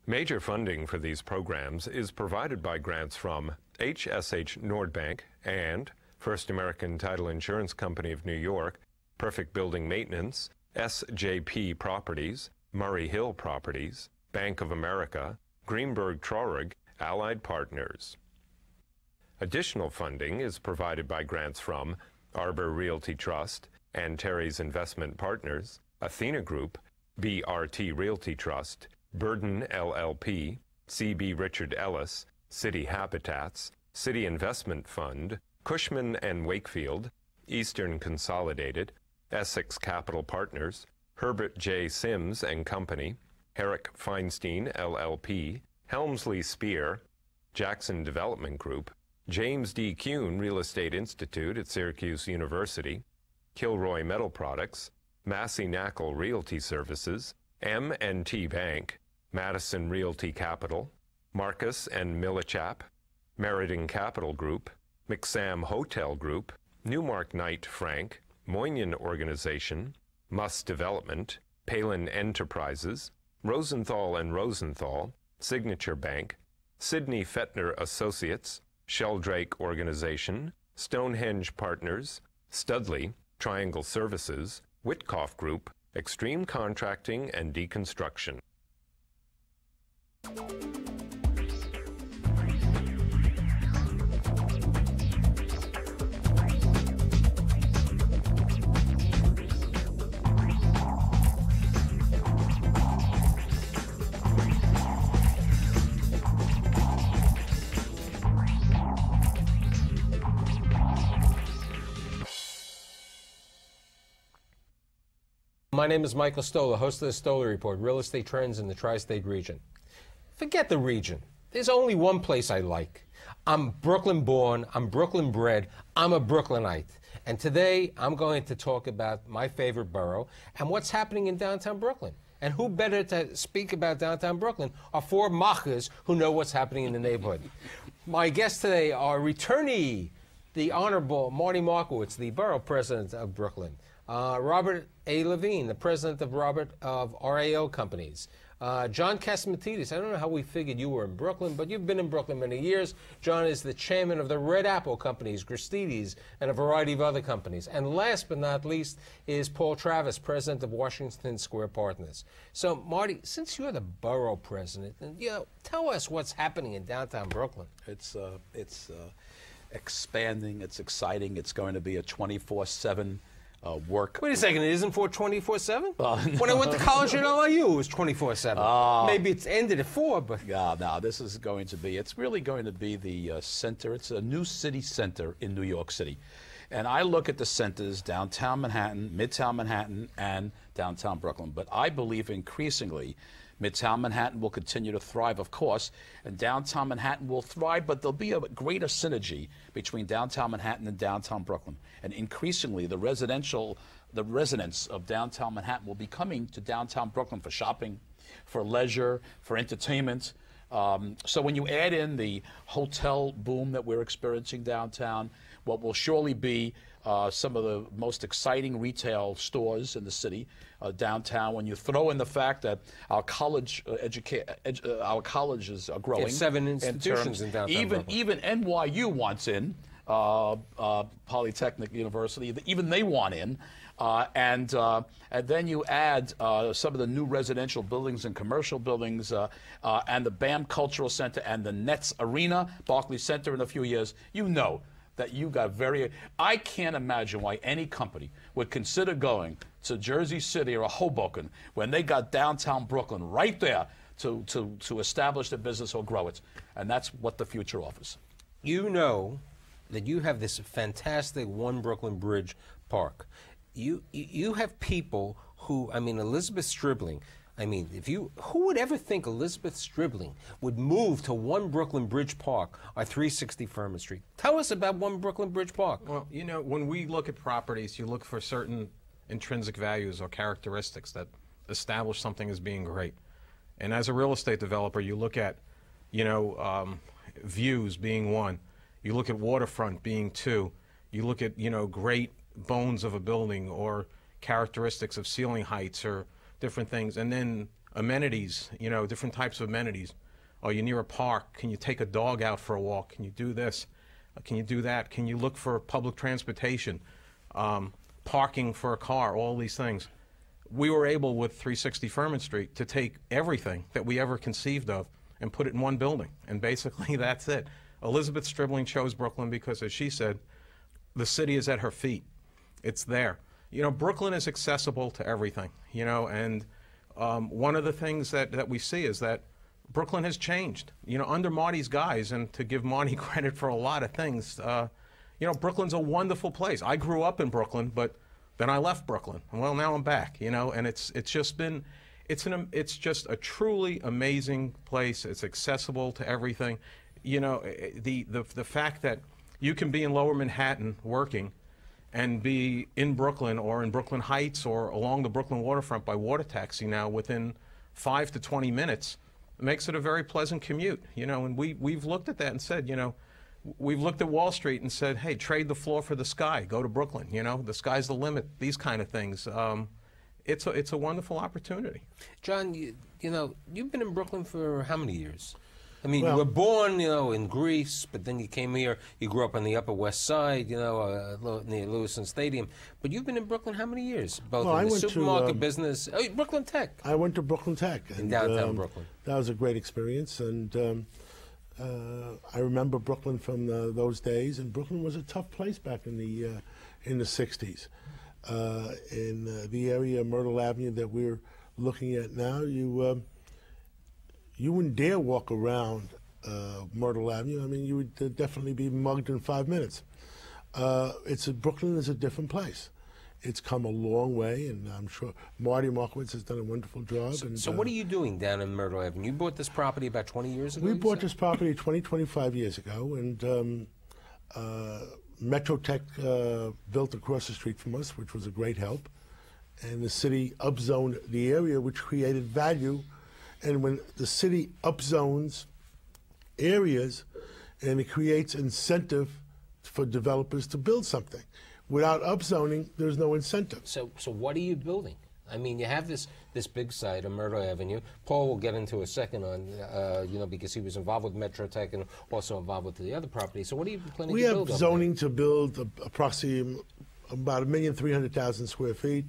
Major funding for these programs is provided by grants from HSH Nordbank and First American Title Insurance Company of New York, Perfect Building Maintenance, SJP Properties, Murray Hill Properties, Bank of America, Greenberg Traurig, Allied Partners. Additional funding is provided by grants from Arbor Realty Trust and Terry's Investment Partners, Athena Group, BRT Realty Trust, Burden LLP, CB Richard Ellis, City Habitats, City Investment Fund, Cushman and Wakefield, Eastern Consolidated, Essex Capital Partners, Herbert J. Sims and Company, Herrick Feinstein LLP, Helmsley Spear, Jackson Development Group, James D. Kuhn Real Estate Institute at Syracuse University, Kilroy Metal Products, Massey Knackle Realty Services, M&T Bank, Madison Realty Capital, Marcus and MILLICHAP, Meriden Capital Group, McSam Hotel Group, Newmark Knight Frank, Moynihan Organization, MUSS Development, PALIN Enterprises, Rosenthal and Rosenthal, Signature Bank, Sidney Fettner Associates, Sheldrake Organization, Stonehenge Partners, STUDLEY, Triangle Services, WITKOFF Group, Extreme Contracting and Deconstruction. My name is Michael Stoller, host of the Stoller Report, Real Estate Trends in the Tri-State region. Forget the region. There's only one place I like. I'm Brooklyn born, I'm Brooklyn bred, I'm a Brooklynite. And today I'm going to talk about my favorite borough and what's happening in downtown Brooklyn. And who better to speak about downtown Brooklyn are four machas who know what's happening in the neighborhood. My guests today are returnee, the Honorable Marty Markowitz, the borough president of Brooklyn. Robert A. Levine, the president of RAO Companies. John Catsimatidis, I don't know how we figured you were in Brooklyn, but you've been in Brooklyn many years. John is the chairman of the Red Apple Companies, Gristedes, and a variety of other companies. And last but not least is Paul Travis, president of Washington Square Partners. So, Marty, since you're the borough president, tell us what's happening in downtown Brooklyn. It's expanding, it's exciting, it's going to be a 24/7 work. Wait a second, it isn't for 24/7? No. When I went to college at LIU, it was 24/7. Maybe it's ended at 4, but... Yeah, no, this is going to be, it's really going to be the center. It's a new city center in New York City. And I look at the centers, downtown Manhattan, midtown Manhattan, and downtown Brooklyn. But I believe increasingly Midtown Manhattan will continue to thrive, of course, and downtown Manhattan will thrive, but there'll be a greater synergy between downtown Manhattan and downtown Brooklyn. And increasingly, the residents of downtown Manhattan will be coming to downtown Brooklyn for shopping, for leisure, for entertainment. So when you add in the hotel boom that we're experiencing downtown, what will surely be some of the most exciting retail stores in the city downtown, when you throw in the fact that our colleges are growing. There's 7 institutions in downtown Brooklyn. Even NYU wants in, Polytechnic University, even they want in. And then you add some of the new residential buildings and commercial buildings and the BAM Cultural Center and the Nets Arena, Barclays Center in a few years, you know that you got I can't imagine why any company would consider going to Jersey City or Hoboken when they got downtown Brooklyn right there to establish their business or grow it. And that's what the future offers. You know that you have this fantastic One Brooklyn Bridge Park. You have people who, I mean, Elizabeth Stribling, I mean, who would ever think Elizabeth Stribling would move to One Brooklyn Bridge Park or 360 Furman Street? Tell us about One Brooklyn Bridge Park. Well, you know, when we look at properties, you look for certain intrinsic values or characteristics that establish something as being great. And as a real estate developer, you look at, you know, views being one. You look at waterfront being 2. You look at, you know, great bones of a building or characteristics of ceiling heights or different things. And then amenities, you know, different types of amenities. Are you near a park? Can you take a dog out for a walk? Can you do this? Can you do that? Can you look for public transportation? Parking for a car, all these things. We were able with 360 Furman Street to take everything that we ever conceived of and put it in one building. And basically that's it. Elizabeth Stribling chose Brooklyn because, as she said, the city is at her feet. It's there. You know, Brooklyn is accessible to everything, you know, and one of the things that we see is that Brooklyn has changed. You know, under Marty's guise, and to give Marty credit for a lot of things, you know, Brooklyn's a wonderful place. I grew up in Brooklyn, but then I left Brooklyn. Well, now I'm back, you know, and it's just been, it's just a truly amazing place. It's accessible to everything. You know, the fact that you can be in Lower Manhattan working and be in Brooklyn or in Brooklyn Heights or along the Brooklyn waterfront by water taxi now within 5 to 20 minutes makes it a very pleasant commute, you know, and we've looked at that and said, you know, we've looked at Wall Street and said, hey, trade the floor for the sky, go to Brooklyn, you know, the sky's the limit, these kind of things. It's a wonderful opportunity. John, you know, you've been in Brooklyn for how many years? I mean, you were born, you know, in Greece, but then you came here, you grew up on the Upper West Side, you know, near Lewiston Stadium. But you've been in Brooklyn how many years? Both in the supermarket business, Brooklyn Tech. I went to Brooklyn Tech. In downtown Brooklyn. That was a great experience, and I remember Brooklyn from those days, and Brooklyn was a tough place back in the 60s. In the area of Myrtle Avenue that we're looking at now, you wouldn't dare walk around Myrtle Avenue. I mean, you would definitely be mugged in 5 minutes. Brooklyn is a different place. It's come a long way, and I'm sure Marty Markowitz has done a wonderful job. So what are you doing down in Myrtle Avenue? You bought this property about 20 years ago? We bought this property 25 years ago, and Metrotech built across the street from us, which was a great help. And the city upzoned the area, which created value. And when the city upzones areas, and it creates incentive for developers to build something. Without upzoning, there's no incentive. So what are you building? I mean, you have this big site on Myrtle Avenue. Paul will get into a second on, you know, because he was involved with Metrotech and also involved with the other property. So what are you planning to build? We have zoning to build approximately about 1,300,000 square feet,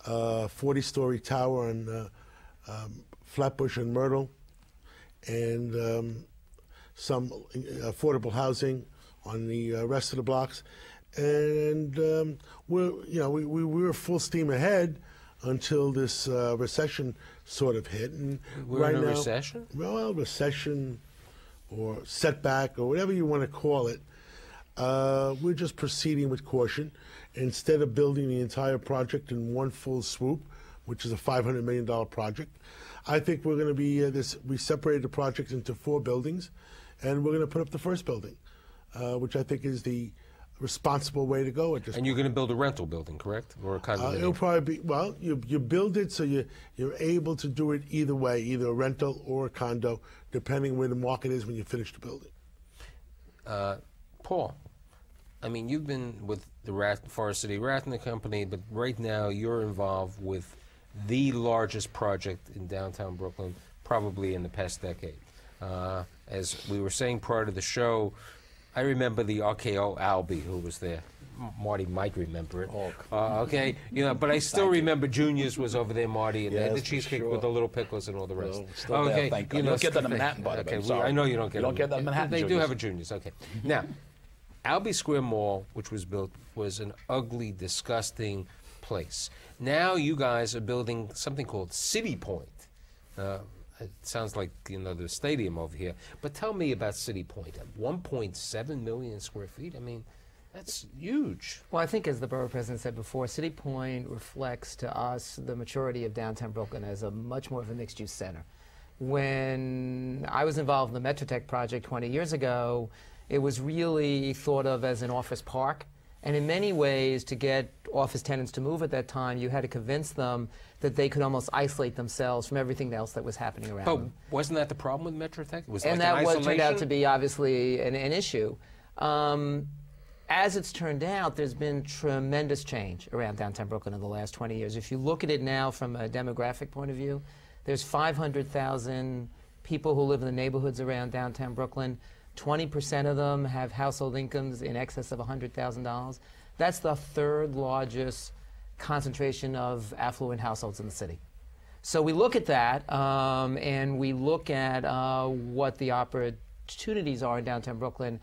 40-story tower on Flatbush and Myrtle, and some affordable housing on the rest of the blocks. And we were full steam ahead until this recession sort of hit. And we're in a recession? Well, recession or setback or whatever you want to call it. We're just proceeding with caution. Instead of building the entire project in one full swoop, which is a $500 million project, I think we're going to be we separated the project into 4 buildings, and we're going to put up the first building, which I think is the responsible way to go at this point. And you're going to build a rental building, correct? Or a condominium? It'll probably be, well, you build it so you're able to do it either way, either a rental or a condo, depending where the market is when you finish the building. Paul, I mean, you've been with the Forest City Ratner Company, but right now you're involved with the largest project in downtown Brooklyn, probably in the past decade. As we were saying prior to the show, I remember the RKO Albee who was there. Marty might remember it. Okay, you know, but I still remember Junior's was over there, Marty, and they had the cheesecake with the little pickles and all the rest. Still okay, there, thank God. You don't get that in Manhattan, by the way. Okay, I know you don't get. You don't get that in Manhattan. They do have a Junior's. Okay, now, Albee Square Mall, which was built, was an ugly, disgusting place. Now you guys are building something called City Point. It sounds like, you know, the stadium over here. But tell me about City Point. 1.7 million square feet. I mean, that's huge. Well, I think as the borough president said before, City Point reflects to us the maturity of downtown Brooklyn as a much more of a mixed-use center. When I was involved in the Metrotech project 20 years ago, it was really thought of as an office park. And in many ways, to get office tenants to move at that time, you had to convince them that they could almost isolate themselves from everything else that was happening around them. But wasn't that the problem with Metrotech? It was and like that turned out to be obviously an issue. As it's turned out, there's been tremendous change around downtown Brooklyn in the last 20 years. If you look at it now from a demographic point of view, There's 500,000 people who live in the neighborhoods around downtown Brooklyn. 20% of them have household incomes in excess of $100,000. That's the third largest concentration of affluent households in the city. So we look at that, and we look at what the opportunities are in downtown Brooklyn.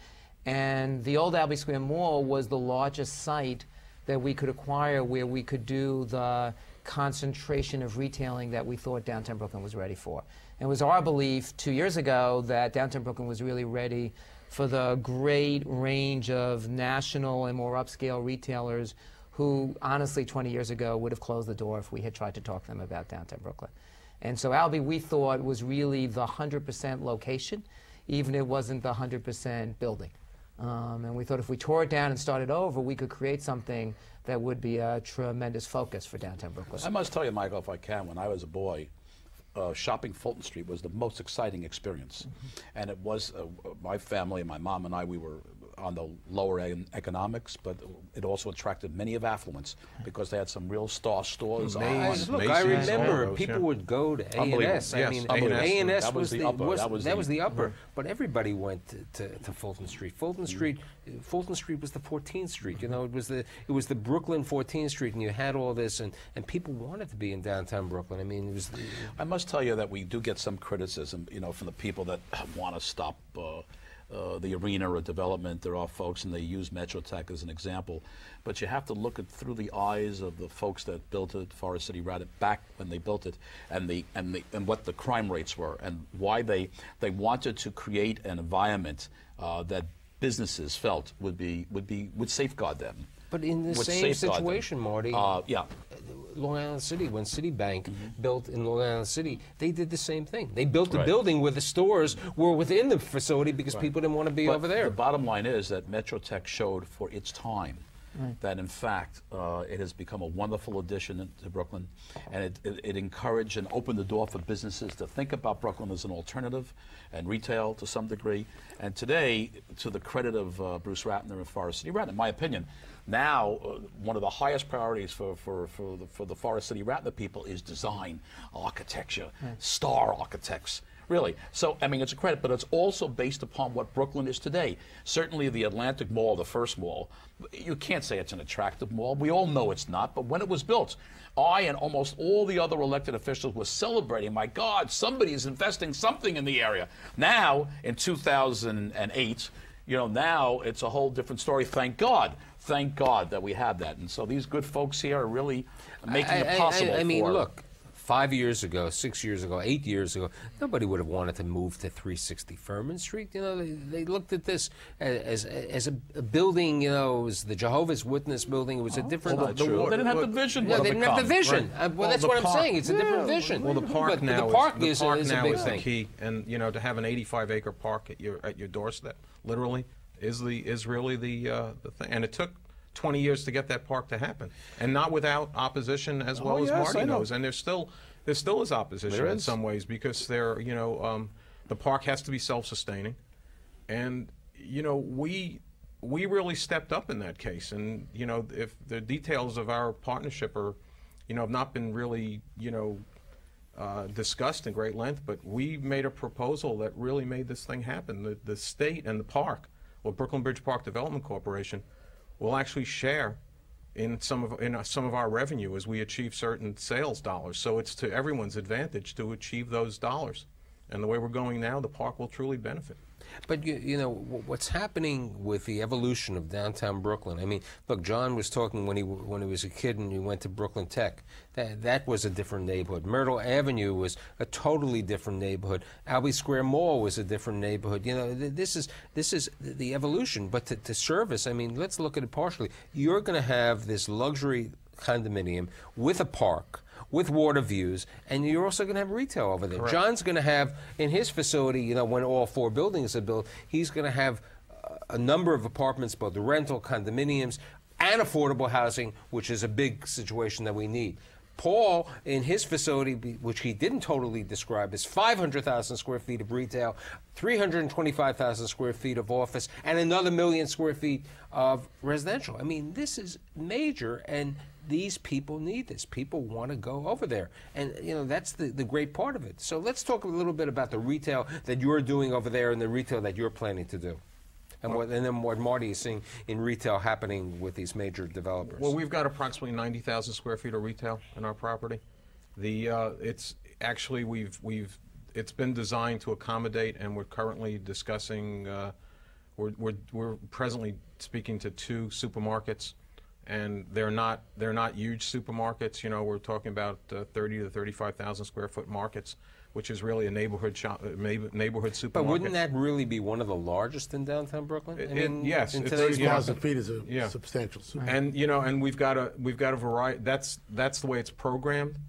And the old Albee Square Mall was the largest site that we could acquire where we could do the concentration of retailing that we thought downtown Brooklyn was ready for. And it was our belief 2 years ago that downtown Brooklyn was really ready for the great range of national and more upscale retailers who, honestly, 20 years ago would have closed the door if we had tried to talk to them about downtown Brooklyn. And so Albee, we thought, was really the 100% location, even if it wasn't the 100% building. And we thought if we tore it down and started over, we could create something that would be a tremendous focus for downtown Brooklyn. I must tell you, Michael, if I can, when I was a boy, shopping Fulton Street was the most exciting experience. And it was, my family, my mom and I, we were on the lower end economics, but it also attracted many of affluence because they had some real star stores. Look, I remember people would go to A&S. I mean, A&S was the upper, but everybody went to Fulton Street. Fulton Street was the 14th Street. You know, it was the Brooklyn 14th Street, and you had all this, and people wanted to be in downtown Brooklyn. I mean, it was. I must tell you that we do get some criticism, you know, from the people that want to stop the arena or development. There are folks, and they use MetroTech as an example, but you have to look at through the eyes of the folks that built it, Forest City Radit, back when they built it, and what the crime rates were, and why they wanted to create an environment that businesses felt would safeguard them. But in the same situation, Marty, yeah. Long Island City, when Citibank built in Long Island City, they did the same thing. They built a building where the stores were within the facility because people didn't want to be over there. The bottom line is that MetroTech showed for its time that, in fact, it has become a wonderful addition to Brooklyn, and it encouraged and opened the door for businesses to think about Brooklyn as an alternative and retail to some degree. And today, to the credit of Bruce Ratner and Forest City Ratner, in my opinion, now one of the highest priorities for the Forest City Ratner people is design, architecture, star architects. Really. So, I mean, it's a credit, but it's also based upon what Brooklyn is today. Certainly the Atlantic Mall, the first mall, you can't say it's an attractive mall. We all know it's not, but when it was built, I and almost all the other elected officials were celebrating, my God, somebody is investing something in the area. Now, in 2008, you know, now it's a whole different story. Thank God. Thank God that we have that. And so these good folks here are really making it possible. I mean, look. 5 years ago, 6 years ago, 8 years ago, nobody would have wanted to move to 360 Furman Street. You know, they looked at this as a building. You know, it was the Jehovah's Witness building. It was a different. Well, they didn't have the vision. No, they didn't have the vision. Right. Well, that's what I'm saying. It's a different vision. Well, the park now is the key, and you know, to have an 85-acre park at your doorstep, literally, is really the thing. And it took 20 years to get that park to happen, and not without opposition as well as Marty knows. And there still is opposition in some ways because the park has to be self-sustaining, and you know we really stepped up in that case. And you know, if the details of our partnership are have not been really discussed in great length, but we made a proposal that really made this thing happen. The state and the park, well, Brooklyn Bridge Park Development Corporation, will actually share in some of our revenue as we achieve certain sales dollars. So it's to everyone's advantage to achieve those dollars. And the way we're going now, the park will truly benefit. But you know what's happening with the evolution of downtown Brooklyn. I mean, look, John was talking when he was a kid and he went to Brooklyn Tech. That was a different neighborhood. Myrtle Avenue was a totally different neighborhood. Albee Square Mall was a different neighborhood. You know, this is the evolution. But to service, I mean, let's look at it partially. You're going to have this luxury condominium with a park, with water views, and you're also going to have retail over there. Correct. John's going to have, in his facility, you know, when all 4 buildings are built, he's going to have a number of apartments, both rental, condominiums, and affordable housing, which is a big situation that we need. Paul, in his facility, which he didn't totally describe, is 500,000 square feet of retail, 325,000 square feet of office, and another 1 million square feet of residential. I mean, this is major, and these people need this. People want to go over there. And, you know, that's the great part of it. So let's talk a little bit about the retail that you're doing over there and the retail that you're planning to do. And, then what Marty is seeing in retail happening with these major developers. Well, we've got approximately 90,000 square feet of retail in our property. It's actually, it's been designed to accommodate, and we're currently discussing, we're presently speaking to 2 supermarkets, and they're not huge supermarkets. You know, we're talking about 30 to 35,000 square foot markets, which is really a neighborhood neighborhood supermarket. But wouldn't that really be one of the largest in downtown Brooklyn? Yes, 30,000 feet is a substantial supermarket. And you know, and we've got a variety. That's the way it's programmed.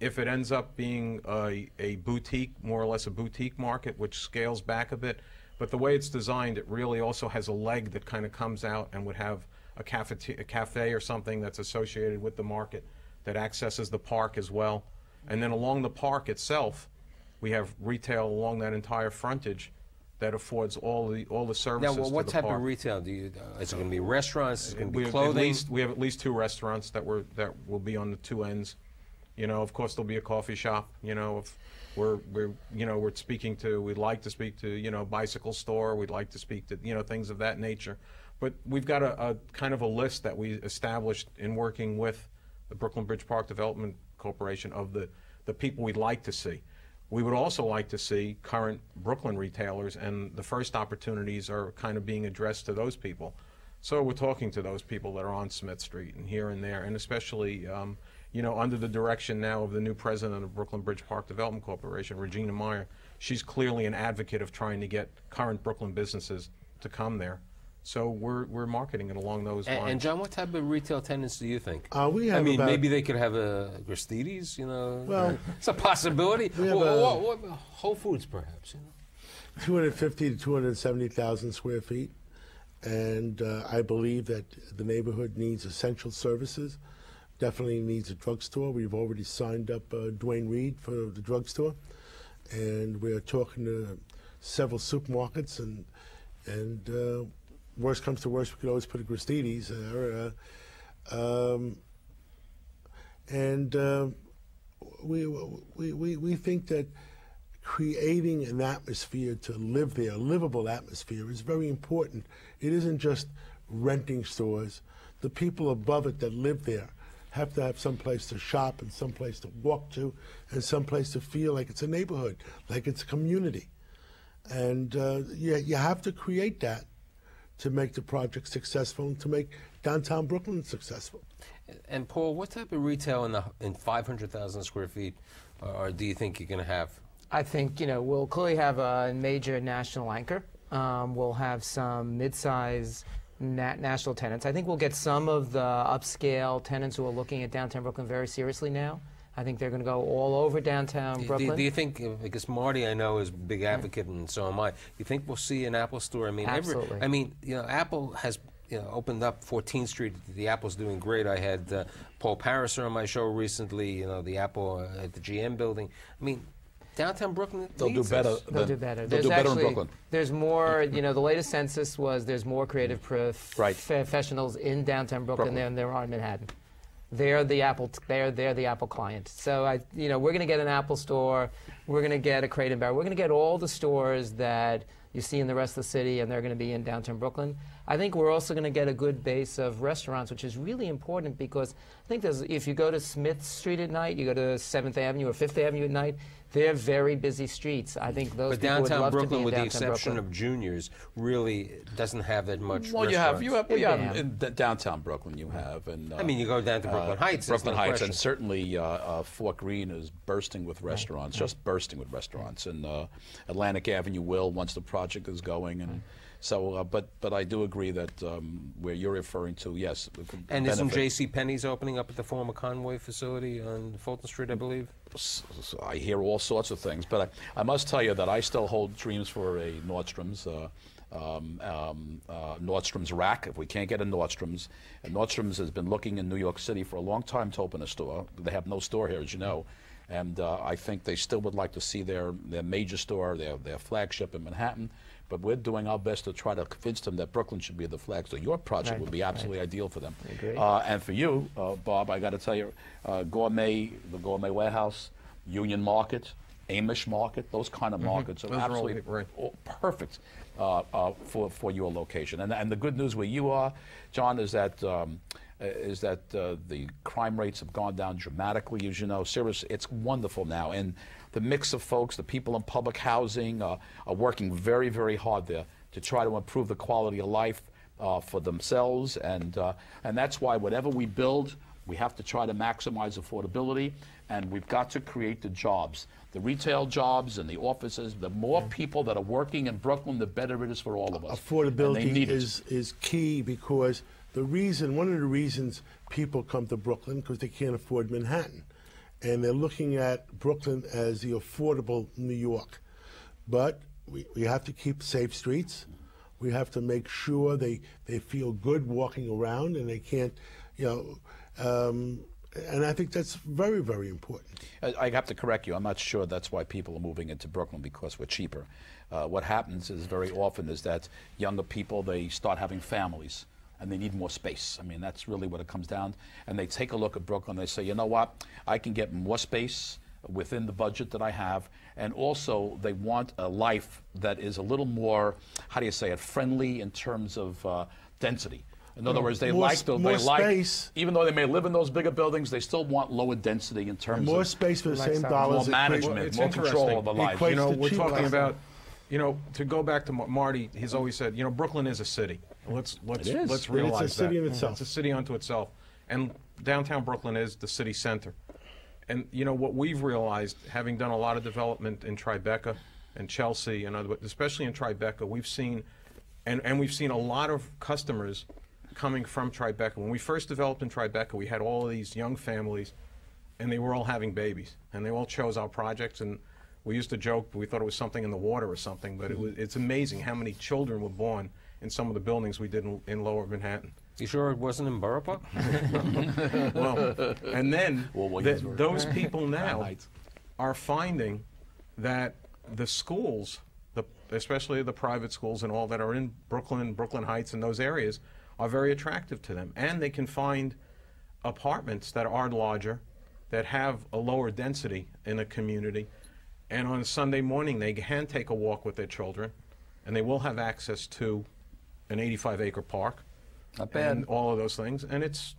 If it ends up being a boutique, more or less a boutique market, which scales back a bit, but the way it's designed, it really also has a leg that kind of comes out and would have a cafe or something that's associated with the market that accesses the park as well. And then along the park itself, we have retail along that entire frontage that affords all the services. Now, what to the type park. of retail do you? Is it going to be restaurants? Is it going to be clothing? We have at least 2 restaurants that will be on the 2 ends. You know, of course, there'll be a coffee shop. You know, if we'd like to speak to, you know, bicycle store. We'd like to speak to, you know, things of that nature. But we've got a kind of a list that we established in working with the Brooklyn Bridge Park Development Corporation of the people we'd like to see. We would also like to see current Brooklyn retailers, and the first opportunities are kind of being addressed to those people. So we're talking to those people that are on Smith Street and here and there, and especially, you know, under the direction now of the new president of Brooklyn Bridge Park Development Corporation, Regina Meyer. She's clearly an advocate of trying to get current Brooklyn businesses to come there. So we're marketing it along those lines. And John, what type of retail tenants do you think? We have maybe they could have a Gristedes, you know. Well, it's a possibility. Whole Foods, perhaps. You know. 250 to 270,000 square feet, and I believe that the neighborhood needs essential services. Definitely needs a drugstore. We've already signed up Dwayne Reed for the drugstore, and we're talking to several supermarkets, and worst comes to worst, we could always put a Gristedes there. We think that creating an atmosphere to live there, a livable atmosphere, is very important. It isn't just renting stores. The people above it that live there have to have some place to shop and some place to walk to and some place to feel like it's a neighborhood, like it's a community. And you have to create that to make the project successful and to make downtown Brooklyn successful. And Paul, what type of retail in 500,000 square feet do you think you're going to have? I think, you know, we'll clearly have a major national anchor. We'll have some mid-size national tenants. I think we'll get some of the upscale tenants who are looking at downtown Brooklyn very seriously now. I think they're going to go all over downtown Brooklyn. Do you think, because Marty I know is a big advocate, and so am I, you think we'll see an Apple store? I mean, absolutely. You know, Apple has opened up 14th Street. The Apple's doing great. I had Paul Pariser on my show recently, you know, the Apple at the GM building. I mean, downtown Brooklyn, they'll do better. They'll do better. They'll do better in Brooklyn. There's more, you know, the latest census was there's more creative professionals in downtown Brooklyn than there are in Manhattan. They're the Apple client. So you know, we're going to get an Apple store. We're going to get a Crate & Barrel. We're going to get all the stores that you see in the rest of the city, and they're going to be in downtown Brooklyn. I think we're also going to get a good base of restaurants, which is really important because I think if you go to Smith Street at night, you go to 7th Avenue or 5th Avenue at night, they're very busy streets. I think those people would love to be in downtown Brooklyn. With the exception of Juniors, really doesn't have that much. Well, you have in downtown Brooklyn. You have, and I mean, you go down to Brooklyn Heights. Brooklyn Heights, and certainly Fort Greene is bursting with restaurants, just bursting with restaurants, and Atlantic Avenue will once the project is going, and. So, but I do agree that where you're referring to, yes. And isn't J.C. Penney's opening up at the former Conway facility on Fulton Street, I believe? So I hear all sorts of things, but I must tell you that I still hold dreams for a Nordstrom's. Nordstrom's rack, if we can't get a Nordstrom's. And Nordstrom's has been looking in New York City for a long time to open a store. They have no store here, as you know. And I think they still would like to see their major store, their flagship in Manhattan. But we're doing our best to try to convince them that Brooklyn should be the flag. So your project would be absolutely ideal for them. I agree. And for you, Bob, I got to tell you, the Gourmet Warehouse, Union Market, Amish Market, those kind of markets are absolutely perfect for your location. And the good news where you are, John, is that the crime rates have gone down dramatically, as you know. Seriously, it's wonderful now. And the mix of folks, the people in public housing are working very, very hard there to try to improve the quality of life for themselves. And that's why whatever we build, we have to try to maximize affordability. And we've got to create the jobs, the retail jobs and the offices. The more people that are working in Brooklyn, the better it is for all of us. Affordability is key, because one of the reasons people come to Brooklyn, because they can't afford Manhattan. And they're looking at Brooklyn as the affordable New York. But we have to keep safe streets. We have to make sure they feel good walking around, and they can't, and I think that's very, very important. I have to correct you. I'm not sure that's why people are moving into Brooklyn, because we're cheaper. What happens is very often is that younger people, they start having families, and they need more space. I mean, that's really what it comes down. And they take a look at Brooklyn, they say, you know what, I can get more space within the budget that I have. And also, they want a life that is a little more, how do you say it, friendly in terms of density. In other words, they like, space. Even though they may live in those bigger buildings, they still want lower density in terms more of space for the same dollars. More management, more control of the lives. We're talking about, to go back to Marty, he's always said, Brooklyn is a city. Let's realize it's a city in itself. It's a city unto itself. And downtown Brooklyn is the city center. And what we've realized, having done a lot of development in Tribeca and Chelsea, and especially in Tribeca, we've seen, and we've seen a lot of customers coming from Tribeca. When we first developed in Tribeca, we had all of these young families, and they were all having babies, and they all chose our projects. And we used to joke, we thought it was something in the water or something, but it's amazing how many children were born in some of the buildings we did in Lower Manhattan. You sure it wasn't in Borough Park? Well, and then those people now are finding that the schools, especially the private schools and all that are in Brooklyn, Brooklyn Heights and those areas, are very attractive to them. And they can find apartments that are larger, that have a lower density in a community. And on a Sunday morning, they can take a walk with their children, and they will have access to an 85-acre park. Not bad. And all of those things. And it's,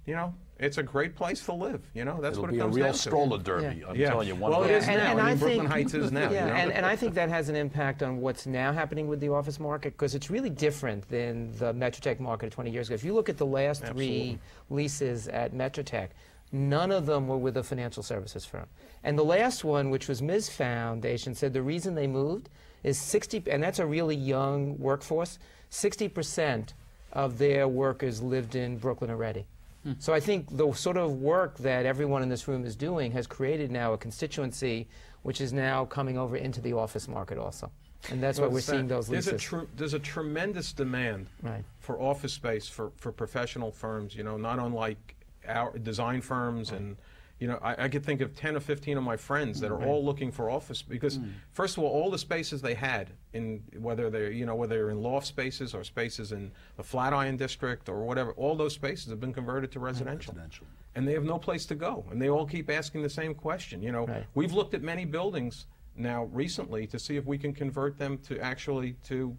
it's a great place to live. That's what it comes down to. It'll be a real stroller derby, I'm telling you. Well, it is now. I mean, Brooklyn Heights is now. Yeah, and I think that has an impact on what's now happening with the office market, because it's really different than the Metrotech market 20 years ago. If you look at the last three leases at Metrotech, none of them were with a financial services firm. And the last one, which was Ms. Foundation, said the reason they moved is 60%, and that's a really young workforce, 60% of their workers lived in Brooklyn already. So I think the sort of work that everyone in this room is doing has created now a constituency which is now coming over into the office market also. And that's why we're seeing those leases. There's a tremendous demand for office space for professional firms, not unlike our design firms. And I could think of 10 or 15 of my friends that are all looking for office, because first of all the spaces they had, in whether they're in loft spaces or spaces in the Flatiron district or whatever, all those spaces have been converted to residential. And they have no place to go, and they all keep asking the same question. We've looked at many buildings now recently to see if we can convert them to actually to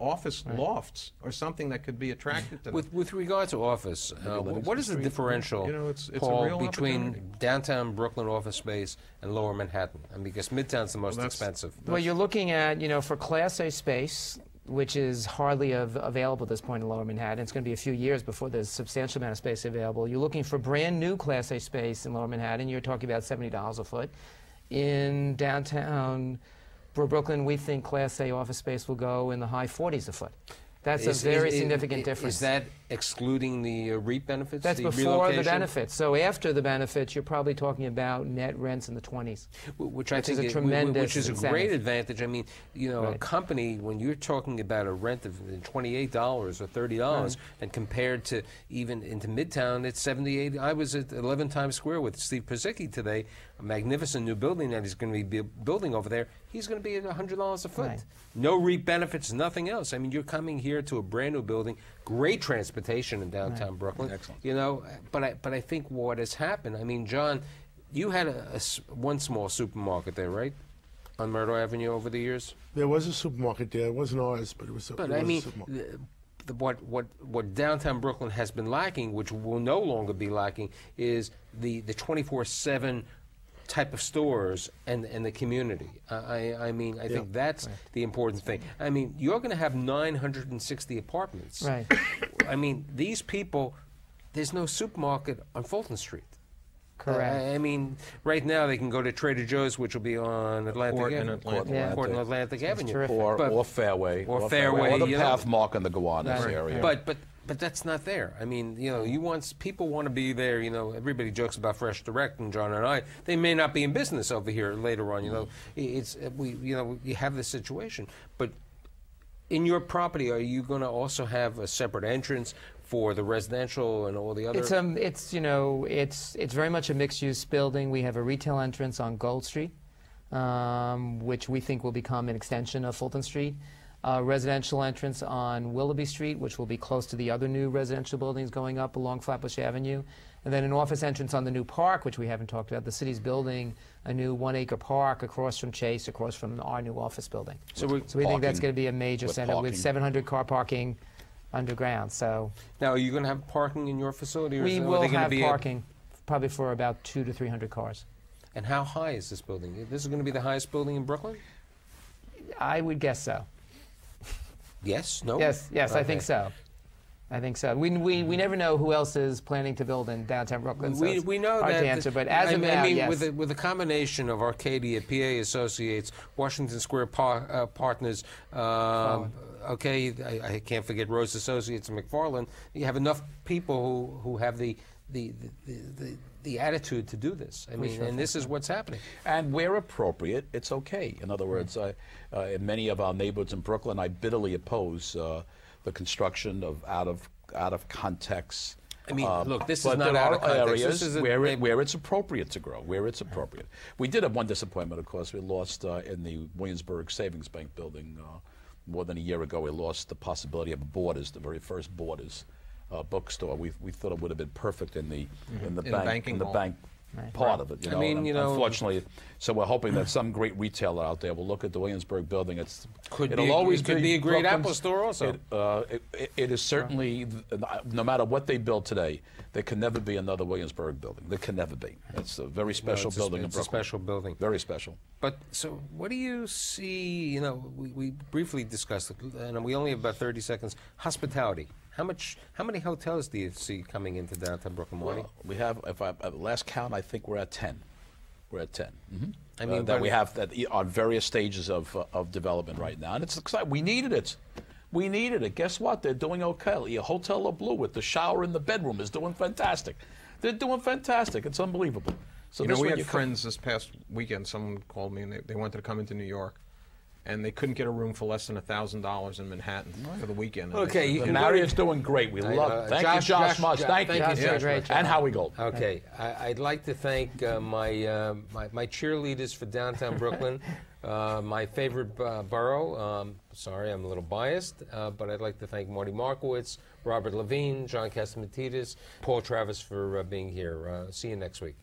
office lofts or something that could be attractive to them. With regard to office, what is the differential, Paul, between downtown Brooklyn office space and Lower Manhattan? Because Midtown's the most expensive. Well, you're looking at, for Class A space, which is hardly available at this point in Lower Manhattan. It's going to be a few years before there's a substantial amount of space available. You're looking for brand new Class A space in Lower Manhattan. You're talking about $70 a foot. In downtown Brooklyn, we think Class A office space will go in the high 40s a foot. That's a very significant difference. Is that excluding the REAP benefits? That's the before the relocation? benefits. So after the benefits, you're probably talking about net rents in the 20s. Which I think is a tremendous which is a great incentive. advantage. I mean, you know, a Right. company, when you're talking about a rent of $28 or $30, and compared to even into Midtown, it's 78. I was at 11 Times Square with Steve Pizicki today, a magnificent new building that he's going to be building over there. He's going to be at $100 a foot. Right. No REAP benefits, nothing else. I mean, you're coming here to a brand new building, great transportation in downtown Brooklyn. Excellent. You know, but I think what has happened, I mean, John, you had one small supermarket there, right? On Myrtle Avenue over the years? There was a supermarket there. It wasn't ours, but it was. But it was I a mean, supermarket. what downtown Brooklyn has been lacking, which will no longer be lacking, is the 24/7 type of stores and the community. I mean, I think that's the important thing. I mean, you're going to have 960 apartments. Right. I mean, these people, there's no supermarket on Fulton Street. Correct. I mean, right now they can go to Trader Joe's, which will be on Atlantic Court Avenue. and Atlantic. Yeah. Court and Atlantic Avenue. terrific. Or Fairway. Or Fairway, Or the you know. Pathmark and the Gowanus Right. area. But that's not there. I mean, you know, people want to be there. You know, everybody jokes about Fresh Direct, and John and I. They may not be in business over here later on. You know, you have this situation. But in your property, are you going to also have a separate entrance for the residential and all the other? It's very much a mixed-use building. We have a retail entrance on Gold Street, which we think will become an extension of Fulton Street. Residential entrance on Willoughby Street, which will be close to the other new residential buildings going up along Flatbush Avenue. And then an office entrance on the new park, which we haven't talked about. The city's building a new 1-acre park across from Chase, across from our new office building. So we think that's going to be a major with center parking. with 700 car parking underground. So Now, are you going to have parking in your facility? Or we are will they gonna have be parking probably for about 200 to 300 cars. And how high is this building? This is going to be the highest building in Brooklyn? I would guess so. Yes? No? Yes, I think Okay. so. I think so. We never know who else is planning to build in downtown Brooklyn. So We know hard that. to answer, but as of now, I mean, yes. with a combination of Arcadia, PA Associates, Washington Square Partners, okay, I can't forget Rose Associates and McFarland. You have enough people who have the attitude to do this. I mean, and this is what's happening. And where appropriate, it's okay. In other words, in many of our neighborhoods in Brooklyn, I bitterly oppose the construction of out of context. I mean, look, this is but not there out are of context. areas This is where it's appropriate to grow, where it's appropriate. We did have one disappointment, of course. We lost in the Williamsburg Savings Bank building more than a year ago. We lost the possibility of Borders, the very first Borders bookstore. We thought it would have been perfect in the banking hall. bank part of it. You know? I mean, And you know, unfortunately, so we're hoping that some great retailer out there will look at the Williamsburg building. It could it'll be always a great Brooklyn's- Apple store also. It is certainly, no matter what they build today, there can never be another Williamsburg building. There can never be. It's a very special building in It's a Brooklyn. special building. Very special. But so, what do you see? You know, we briefly discussed it, and we only have about 30 seconds. Hospitality. How many hotels do you see coming into downtown Brooklyn, Marty? Well, we have, at last count, I think we're at 10. We're at 10. I mean, that we have that on various stages of development right now, and it's exciting. We needed it. We needed it. Guess what? They're doing okay. Hotel Le Bleu with the shower in the bedroom is doing fantastic. They're doing fantastic. It's unbelievable. So You know, this we when had friends this past weekend. Someone called me and they wanted to come into New York, and they couldn't get a room for less than $1,000 in Manhattan for the weekend. And Okay, they you said, The Marriott's doing great. We love it. Thank you, Josh Mutz. Thank you. Josh did a great job. And Howie Gold. Okay, I'd like to thank my cheerleaders for downtown Brooklyn. My favorite borough. Sorry, I'm a little biased, but I'd like to thank Marty Markowitz, Robert Levine, John Catsimatidis, Paul Travis for being here. See you next week.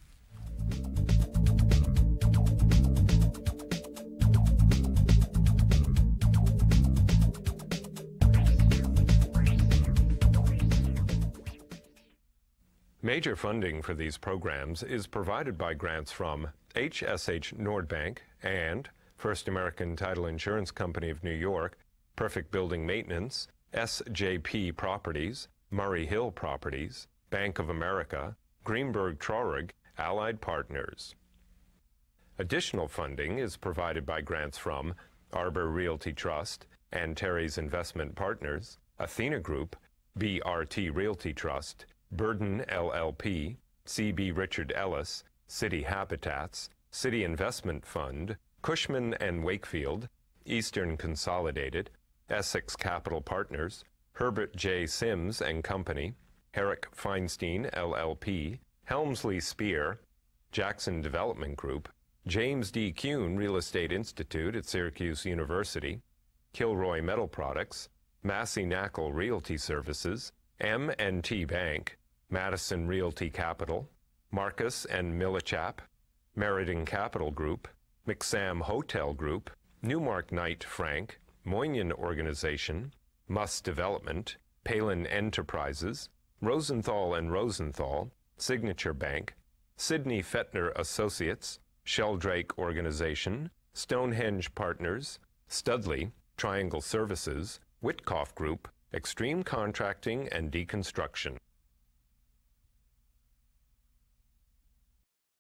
Major funding for these programs is provided by grants from HSH Nordbank and First American Title Insurance Company of New York, Perfect Building Maintenance, SJP Properties, Murray Hill Properties, Bank of America, Greenberg Traurig, Allied Partners. Additional funding is provided by grants from Arbor Realty Trust and Terry's Investment Partners, Athena Group, BRT Realty Trust, Burden LLP, CB Richard Ellis, City Habitats, City Investment Fund, Cushman and Wakefield, Eastern Consolidated, Essex Capital Partners, Herbert J. Sims and Company, Herrick Feinstein LLP, Helmsley Spear, Jackson Development Group, James D. Kuhn Real Estate Institute at Syracuse University, Kilroy Metal Products, Massey Knackle Realty Services, M&T Bank, Madison Realty Capital, Marcus and MILLICHAP, Meriden Capital Group, McSam Hotel Group, Newmark Knight Frank, Moynihan Organization, MUSS Development, PALIN Enterprises, Rosenthal and Rosenthal, Signature Bank, Sidney Fettner Associates, Sheldrake Organization, Stonehenge Partners, Studley, Triangle Services, WITKOFF Group, Extreme Contracting and Deconstruction.